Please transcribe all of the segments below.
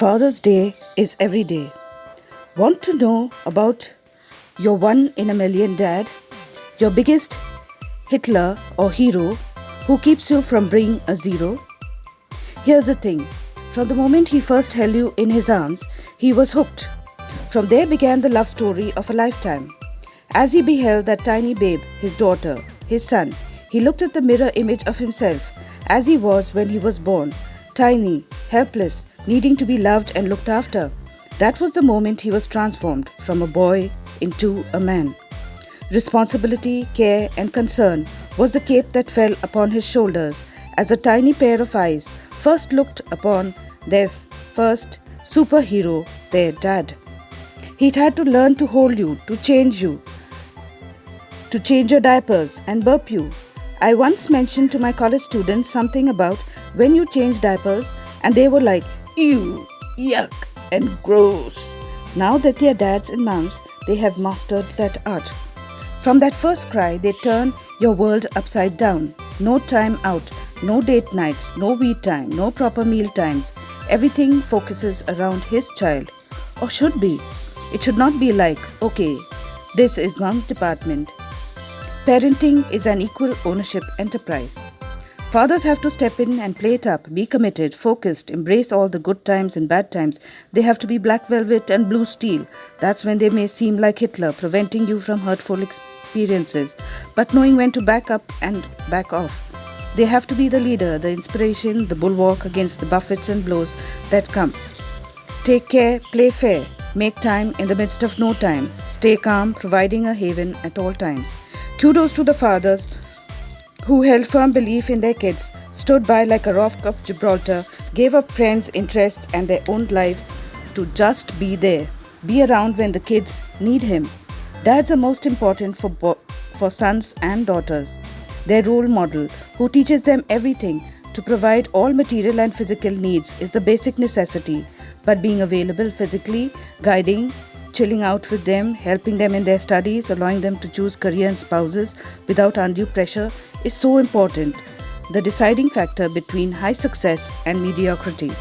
Father's Day is every day. Want to know about your one in a million dad? Your biggest Hitler or hero who keeps you from being a zero? Here's the thing. From the moment he first held you in his arms, he was hooked. From there began the love story of a lifetime. As he beheld that tiny babe, his daughter, his son, he looked at the mirror image of himself as he was when he was born, tiny, helpless, needing to be loved and looked after. That was the moment he was transformed from a boy into a man. Responsibility, care, and concern was the cape that fell upon his shoulders as a tiny pair of eyes first looked upon their first superhero, their dad. He'd had to learn to hold you, to change your diapers and burp you. I once mentioned to my college students something about when you change diapers and they were like, ew, yuck, and gross. Now that they are dads and moms, they have mastered that art. From that first cry, they turn your world upside down. No time out, no date nights, no we time, no proper meal times. Everything focuses around his child. Or should be. It should not be like, okay, this is mom's department. Parenting is an equal ownership enterprise. Fathers have to step in and play it up, be committed, focused, embrace all the good times and bad times. They have to be black velvet and blue steel. That's when they may seem like Hitler, preventing you from hurtful experiences, but knowing when to back up and back off. They have to be the leader, the inspiration, the bulwark against the buffets and blows that come. Take care, play fair, make time in the midst of no time, stay calm, providing a haven at all times. Kudos to the fathers who held firm belief in their kids, stood by like a rock of Gibraltar, gave up friends, interests, and their own lives to just be there, be around when the kids need him. Dads are most important for sons and daughters. Their role model, who teaches them everything to provide all material and physical needs, is the basic necessity. But being available physically, guiding, chilling out with them, helping them in their studies, allowing them to choose career and spouses without undue pressure is so important, the deciding factor between high success and mediocrity.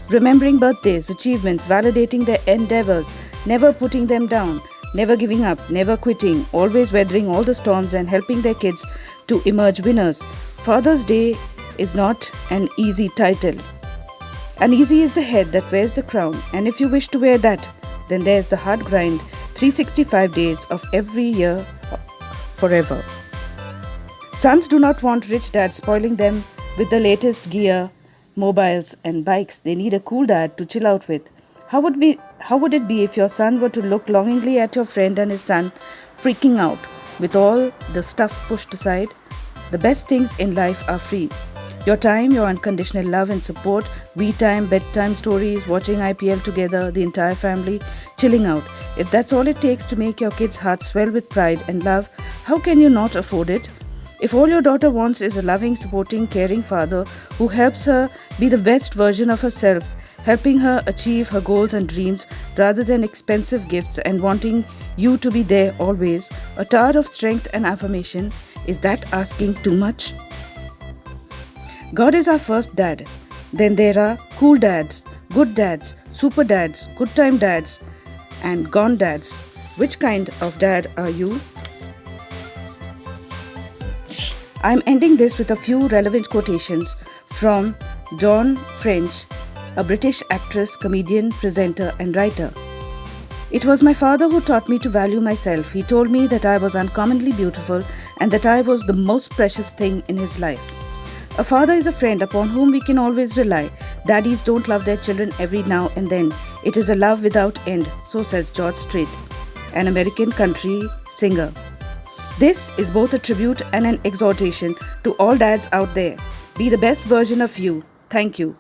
Remembering birthdays, achievements, validating their endeavors, never putting them down, never giving up, never quitting, always weathering all the storms and helping their kids to emerge winners. Father's Day is not an easy title. Uneasy is the head that wears the crown, and if you wish to wear that, then there's the hard grind, 365 days of every year, forever. Sons do not want rich dads spoiling them with the latest gear, mobiles and bikes. They need a cool dad to chill out with. How would it be if your son were to look longingly at your friend and his son freaking out with all the stuff pushed aside? The best things in life are free. Your time, your unconditional love and support, we time, bedtime stories, watching IPL together, the entire family, chilling out. If that's all it takes to make your kid's heart swell with pride and love, how can you not afford it? If all your daughter wants is a loving, supporting, caring father who helps her be the best version of herself, helping her achieve her goals and dreams rather than expensive gifts and wanting you to be there always, a tower of strength and affirmation, is that asking too much? God is our first dad. Then there are cool dads, good dads, super dads, good time dads, and gone dads. Which kind of dad are you? I'm ending this with a few relevant quotations from Dawn French, a British actress, comedian, presenter, and writer. It was my father who taught me to value myself. He told me that I was uncommonly beautiful and that I was the most precious thing in his life. A father is a friend upon whom we can always rely. Daddies don't love their children every now and then. It is a love without end, so says George Strait, an American country singer. This is both a tribute and an exhortation to all dads out there. Be the best version of you. Thank you.